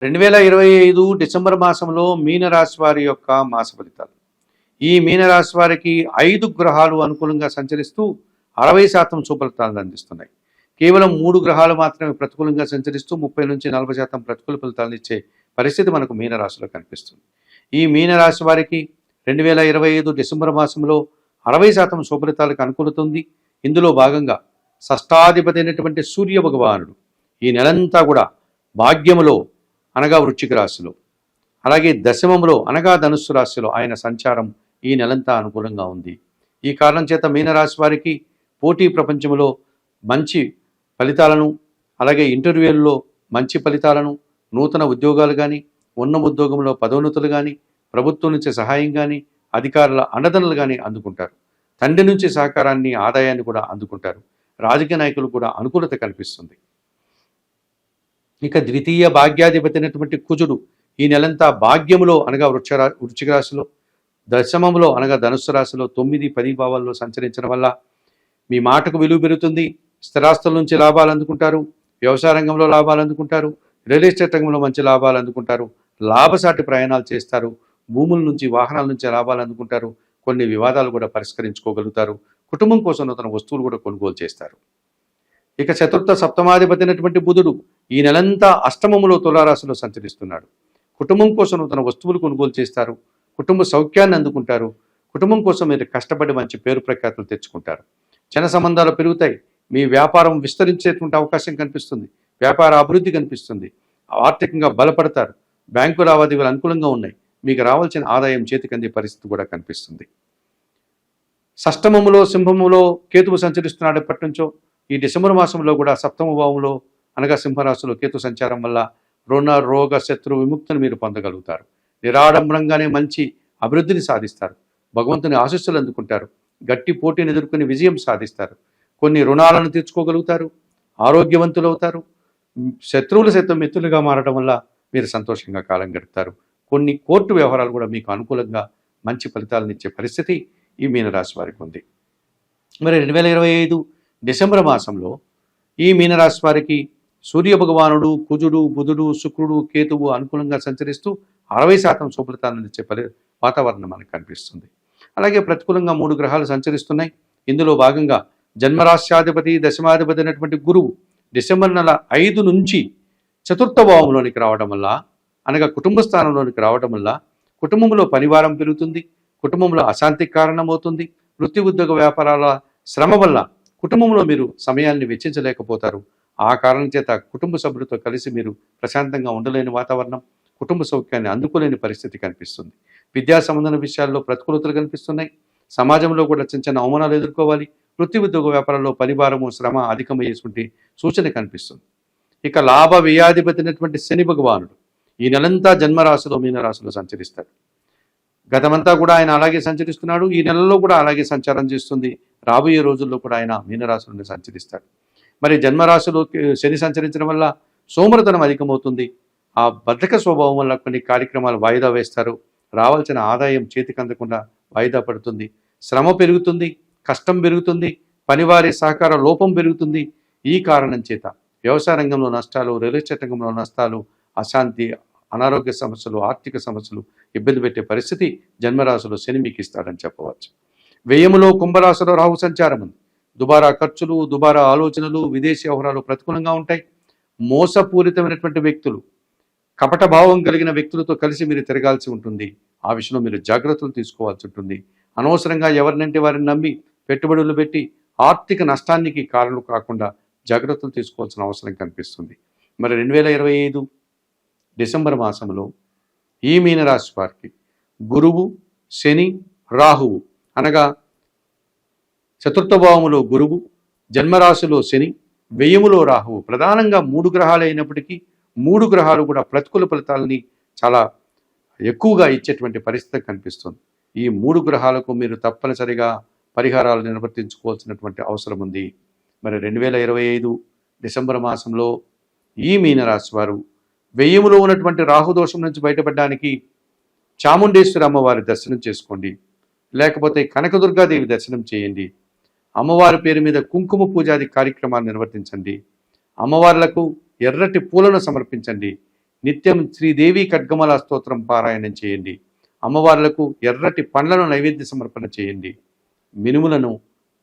2025 December మాసంలో మీనరాశి వారి యొక్క మాస ఫలితాలు. ఈ మీనరాశి వారికి 5 గ్రహాలు అనుకూలంగా సంచరిస్తూ 60% సుఫలితాలను అందిస్తున్నాయి. కేవలం 3 గ్రహాలు మాత్రమే ప్రతికూలంగా సంచరిస్తూ 30-40% ప్రతికూల ఫలితాలను ఇచ్చే పరిస్థితి మనకు మీనరాశిలో కనిపిస్తుంది. ఈ మీనరాశి వారికి 2025 డిసెంబర్ మాసంలో 60% సుఫలితాలకు అనుకూలతుంది. ఇందులో భాగంగా షష్టాధిపతి అయినటువంటి సూర్య భగవానుడు ఈ నెలంతా కూడా భాగ్యములో అనగా వృశ్చిక రాశిలో, అలాగే దశమంలో అనగా ధనుస్సు రాశిలో ఆయన సంచారం ఈ నెలంతా అనుకూలంగా ఉంది. ఈ కారణం చేత మీనరాశి వారికి పోటీ ప్రపంచంలో మంచి ఫలితాలను, అలాగే ఇంటర్వ్యూల్లో మంచి ఫలితాలను, నూతన ఉద్యోగాలు కానీ, ఉన్న ఉద్యోగంలో పదోన్నతులు కానీ, ప్రభుత్వం నుంచి సహాయం కానీ, అధికారుల అండదండలు కానీ అందుకుంటారు. తండ్రి నుంచి సహకారాన్ని, ఆదాయాన్ని కూడా అందుకుంటారు. రాజకీయ నాయకులు కూడా అనుకూలత కనిపిస్తుంది. ఇక ద్వితీయ భాగ్యాధిపతి అయినటువంటి కుజుడు ఈ నెలంతా భాగ్యములో అనగా వృశ్చిక రాశిలో, దశమంలో అనగా ధనుస్సు రాశిలో 9-10 భావాల్లో సంచరించడం వల్ల మీ మాటకు విలువ పెరుగుతుంది. స్థిరాస్తుల నుంచి లాభాలు అందుకుంటారు. వ్యవసాయ రంగంలో లాభాలు అందుకుంటారు. రియల్ ఎస్టేట్ రంగంలో మంచి లాభాలు అందుకుంటారు. లాభసాటి ప్రయాణాలు చేస్తారు. భూముల నుంచి, వాహనాల నుంచి లాభాలు అందుకుంటారు. కొన్ని వివాదాలు కూడా పరిష్కరించుకోగలుగుతారు. కుటుంబం కోసం నూతన వస్తువులు కూడా కొనుగోలు చేస్తారు. ఇక చతుర్థ సప్తమాధిపతి అయినటువంటి బుధుడు ఈ నెలంతా అష్టమములో తులారాశిలో సంచరిస్తున్నాడు. కుటుంబం కోసం నూతన వస్తువులు కొనుగోలు చేస్తారు. కుటుంబ సౌఖ్యాన్ని అందుకుంటారు. కుటుంబం కోసం మీరు కష్టపడి మంచి పేరు ప్రఖ్యాతులు తెచ్చుకుంటారు. జన సంబంధాలు పెరుగుతాయి. మీ వ్యాపారం విస్తరించేటువంటి అవకాశం కనిపిస్తుంది. వ్యాపార అభివృద్ధి కనిపిస్తుంది. ఆర్థికంగా బలపడతారు. బ్యాంకు లావాదేవీలు అనుకూలంగా ఉన్నాయి. మీకు రావాల్సిన ఆదాయం చేతికి అందే పరిస్థితి కూడా కనిపిస్తుంది. షష్టమములో సింహములో కేతువు సంచరిస్తున్నాడు ఎప్పటి నుంచో. ఈ డిసెంబర్ మాసంలో కూడా సప్తమ భావంలో అనగా సింహరాశిలో కేతు సంచారం వల్ల రుణ, రోగ, శత్రు విముక్తిని మీరు పొందగలుగుతారు. నిరాడంబరంగానే మంచి అభివృద్ధిని సాధిస్తారు. భగవంతుని ఆశీస్సులు అందుకుంటారు. గట్టి పోటీని ఎదుర్కొని విజయం సాధిస్తారు. కొన్ని రుణాలను తీర్చుకోగలుగుతారు. ఆరోగ్యవంతులు అవుతారు. శత్రువులు సైతం మిత్రులుగా మారడం వల్ల మీరు సంతోషంగా కాలం గడుపుతారు. కొన్ని కోర్టు వ్యవహారాలు కూడా మీకు అనుకూలంగా మంచి ఫలితాలను ఇచ్చే పరిస్థితి ఈ మీనరాశి వారికి ఉంది. మరి 2025 డిసెంబర్ మాసంలో ఈ మీనరాశి వారికి సూర్య భగవానుడు, కుజుడు, బుధుడు, శుక్రుడు, కేతువు అనుకూలంగా సంచరిస్తూ 60% సుఫలితాలను ఇచ్చే వాతావరణం మనకు కనిపిస్తుంది. అలాగే ప్రతికూలంగా 3 గ్రహాలు సంచరిస్తున్నాయి. ఇందులో భాగంగా జన్మరాశ్యాధిపతి, దశమాధిపతి అయినటువంటి గురువు డిసెంబర్ నెల 5 నుంచి చతుర్థ భావంలోనికి రావడం వల్ల అనగా కుటుంబ స్థానంలోనికి రావడం వల్ల కుటుంబంలో పనివారం పెరుగుతుంది. కుటుంబంలో అశాంతికి కారణమవుతుంది. వృత్తి, ఉద్యోగ, వ్యాపారాల శ్రమ వల్ల కుటుంబంలో మీరు సమయాన్ని వెచ్చించలేకపోతారు. ఆ కారణం చేత కుటుంబ సభ్యులతో కలిసి మీరు ప్రశాంతంగా ఉండలేని వాతావరణం, కుటుంబ సౌఖ్యాన్ని అందుకోలేని పరిస్థితి కనిపిస్తుంది. విద్యా సంబంధన విషయాల్లో ప్రతికూలతలు కనిపిస్తున్నాయి. సమాజంలో కూడా చిన్న చిన్న అవమానాలు ఎదుర్కోవాలి. వృత్తి, ఉద్యోగ, వ్యాపారంలో పనిభారము, శ్రమ అధికమయ్యేటువంటి సూచన కనిపిస్తుంది. ఇక లాభ వ్యయాధిపతి అయినటువంటి శని భగవానుడు ఈ నెలంతా జన్మరాశిలో మీనరాశిలో సంచరిస్తాడు. గతమంతా కూడా ఆయన అలాగే సంచరిస్తున్నాడు. ఈ నెలలో కూడా అలాగే సంచారం చేస్తుంది. రాబోయే రోజుల్లో కూడా ఆయన మీనరాశిలోనే సంచరిస్తాడు. మరి జన్మరాశిలో శని సంచరించడం వల్ల సోమరితనం అధికమవుతుంది. ఆ బద్ధక స్వభావం వల్ల కొన్ని కార్యక్రమాలు వాయిదా వేస్తారు. రావాల్సిన ఆదాయం చేతికి అందకుండా వాయిదా పడుతుంది. శ్రమ పెరుగుతుంది. కష్టం పెరుగుతుంది. పనివారి సహకార లోపం పెరుగుతుంది. ఈ కారణం చేత వ్యవసాయ రంగంలో నష్టాలు, రియల్ ఎస్టేట్ రంగంలో నష్టాలు, అశాంతి, అనారోగ్య సమస్యలు, ఆర్థిక సమస్యలు ఇబ్బంది పెట్టే పరిస్థితి జన్మరాశిలో శని మీకు ఇస్తాడని చెప్పవచ్చు. వ్యయములో కుంభరాశిలో రాహు సంచారం ఉంది. దుబారా ఖర్చులు, దుబారా ఆలోచనలు, విదేశీ వ్యవహారాలు ప్రతికూలంగా ఉంటాయి. మోసపూరితమైనటువంటి వ్యక్తులు, కపట భావం కలిగిన వ్యక్తులతో కలిసి మీరు తిరగాల్సి ఉంటుంది. ఆ విషయంలో మీరు జాగ్రత్తలు తీసుకోవాల్సి ఉంటుంది. అనవసరంగా ఎవరినంటే వారిని నమ్మి పెట్టుబడులు పెట్టి ఆర్థిక నష్టానికి కారణం కాకుండా జాగ్రత్తలు తీసుకోవాల్సిన అవసరం కనిపిస్తుంది. మరి 2025 డిసెంబర్ మాసంలో ఈ మీనరాశి వారికి గురువు, శని, రాహువు అనగా చతుర్థ భావములో గురువు, జన్మరాశిలో శని, వ్యయములో రాహువు ప్రధానంగా 3 గ్రహాలు అయినప్పటికీ 3 గ్రహాలు కూడా ప్రతికూల ఫలితాలని చాలా ఎక్కువగా ఇచ్చేటువంటి పరిస్థితి కనిపిస్తుంది. ఈ 3 గ్రహాలకు మీరు తప్పనిసరిగా పరిహారాలు నిర్వర్తించుకోవాల్సినటువంటి అవసరం ఉంది. మరి 2025 డిసెంబర్ మాసంలో ఈ మీనరాశి వారు వ్యయములో ఉన్నటువంటి రాహుదోషం నుంచి బయటపడడానికి చాముండేశ్వరి అమ్మవారి దర్శనం చేసుకోండి. లేకపోతే కనకదుర్గాదేవి దర్శనం చేయండి. అమ్మవారి పేరు మీద కుంకుమ పూజాది కార్యక్రమాలు నిర్వర్తించండి. అమ్మవార్లకు ఎర్రటి పూలను సమర్పించండి. నిత్యం శ్రీదేవి ఖడ్గమల స్తోత్రం పారాయణం చేయండి. అమ్మవార్లకు ఎర్రటి పండ్లను నైవేద్య సమర్పణ చేయండి. మినుములను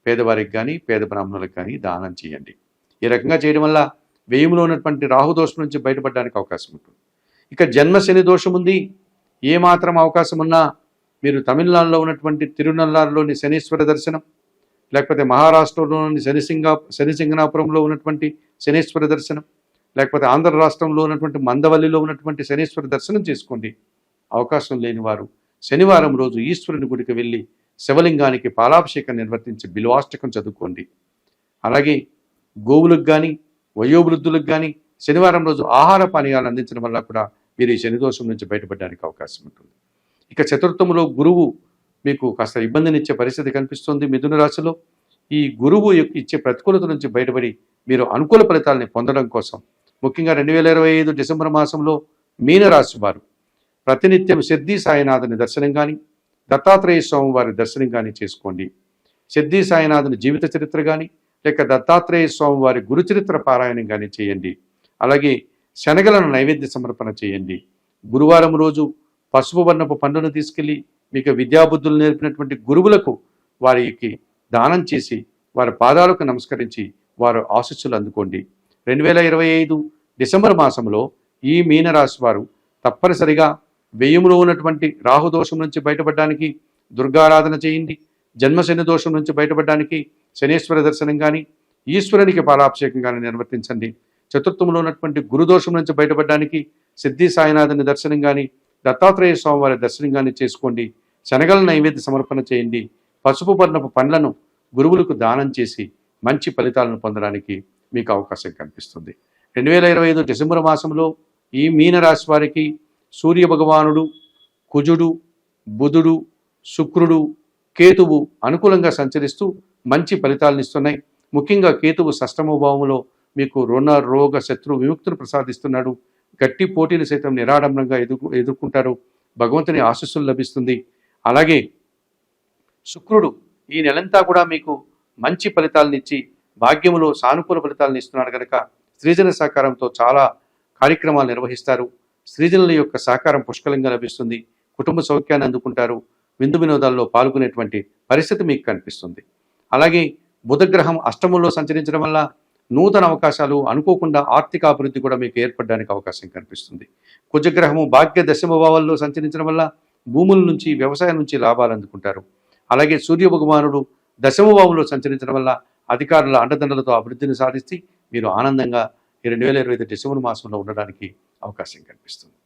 పేదవారికి కానీ పేద బ్రాహ్మణులకు కానీ దానం చేయండి. ఈ రకంగా చేయడం వల్ల వ్యయంలో ఉన్నటువంటి రాహుదోషం నుంచి బయటపడడానికి అవకాశం ఉంటుంది. ఇక జన్మ శని దోషం ఉంది. ఏమాత్రం అవకాశం ఉన్నా మీరు తమిళనాడులో ఉన్నటువంటి తిరునల్లారులోని శనీశ్వర దర్శనం, లేకపోతే మహారాష్ట్రలోని శనిసింగనాపురంలో ఉన్నటువంటి శనీశ్వర దర్శనం, లేకపోతే ఆంధ్ర రాష్ట్రంలో ఉన్నటువంటి మందవల్లిలో ఉన్నటువంటి శనీశ్వర దర్శనం చేసుకోండి. అవకాశం లేని వారు శనివారం రోజు ఈశ్వరుని గుడికి వెళ్ళి శివలింగానికి పాలాభిషేకం నిర్వర్తించి బిల్వాష్టకం చదువుకోండి. అలాగే గోవులకు కానీ వయోవృద్ధులకు కానీ శనివారం రోజు ఆహార పానీయాలు అందించడం వల్ల కూడా మీరు ఈ శనిదోషం నుంచి బయటపడడానికి అవకాశం ఉంటుంది. ఇక చతుర్థంలో గురువు మీకు కాస్త ఇబ్బందినిచ్చే పరిస్థితి కనిపిస్తుంది. మిథున రాశిలో ఈ గురువు ఇచ్చే ప్రతికూలత నుంచి బయటపడి మీరు అనుకూల ఫలితాలని పొందడం కోసం ముఖ్యంగా 2025 డిసెంబర్ మాసంలో మీనరాశి వారు ప్రతినిత్యం సిద్ధి సాయినాథుని దర్శనం కానీ దత్తాత్రేయ స్వామి వారి దర్శనం కానీ చేసుకోండి. సిద్ధి సాయినాథుని జీవిత చరిత్ర కానీ లేక దత్తాత్రేయ స్వామి వారి గురు చరిత్ర పారాయణం కానీ చేయండి. అలాగే శనగలను నైవేద్య సమర్పణ చేయండి. గురువారం రోజు పసుపు వర్ణపు పండును తీసుకెళ్ళి మీకు విద్యాబుద్ధులు నేర్పినటువంటి గురువులకు వారికి దానం చేసి వారి పాదాలకు నమస్కరించి వారు ఆశీస్సులు అందుకోండి. 2025 డిసెంబర్ మాసంలో ఈ మీనరాశి వారు తప్పనిసరిగా వ్యయంలో ఉన్నటువంటి రాహుదోషం నుంచి బయటపడడానికి దుర్గారాధన చేయండి. జన్మశని దోషం నుంచి బయటపడడానికి శనీశ్వర దర్శనం కానీ ఈశ్వరునికి పాలాభిషేకం కానీ నిర్వర్తించండి. చతుర్థంలో ఉన్నటువంటి గురుదోషం నుంచి బయటపడడానికి సిద్ధి సాయినాథుని దర్శనం కానీ దత్తాత్రేయ స్వామి వారి దర్శనం కానీ చేసుకోండి. శనగల నైవేద్య సమర్పణ చేయండి. పసుపు వర్ణపు పండ్లను గురువులకు దానం చేసి మంచి ఫలితాలను పొందడానికి మీకు అవకాశం కనిపిస్తుంది. 2025 డిసెంబర్ మాసంలో ఈ మీనరాశి వారికి సూర్య భగవానుడు, కుజుడు, బుధుడు, శుక్రుడు, కేతువు అనుకూలంగా సంచరిస్తూ మంచి ఫలితాలను ఇస్తున్నాయి. ముఖ్యంగా కేతువు షష్టమ భావంలో మీకు రుణ రోగ శత్రు విముక్తిని ప్రసాదిస్తున్నాడు. గట్టి పోటీని సైతం నిరాడంబరంగా ఎదుర్కొంటారు. భగవంతుని ఆశీస్సులు లభిస్తుంది. అలాగే శుక్రుడు ఈ నెలంతా కూడా మీకు మంచి ఫలితాలను ఇచ్చి భాగ్యములో సానుకూల ఫలితాలను ఇస్తున్నాడు కనుక స్త్రీజన సహకారంతో చాలా కార్యక్రమాలు నిర్వహిస్తారు. స్త్రీజనుల యొక్క సహకారం పుష్కలంగా లభిస్తుంది. కుటుంబ సౌఖ్యాన్ని అందుకుంటారు. విందు వినోదాల్లో పాల్గొనేటువంటి పరిస్థితి మీకు కనిపిస్తుంది. అలాగే బుధగ్రహం అష్టమంలో సంచరించడం వల్ల నూతన అవకాశాలు అనుకోకుండా ఆర్థిక అభివృద్ధి కూడా మీకు ఏర్పడడానికి అవకాశం కనిపిస్తుంది. కుజగ్రహము భాగ్య దశమ భావాల్లో సంచరించడం వల్ల భూముల నుంచి వ్యవసాయం నుంచి లాభాలు అందుకుంటారు. అలాగే సూర్య భగవానుడు దశమ భావంలో సంచరించడం వల్ల అధికారుల అండదండలతో అభివృద్ధిని సాధిస్తే మీరు ఆనందంగా ఈ 2025 డిసెంబర్ మాసంలో ఉండడానికి అవకాశం కనిపిస్తుంది.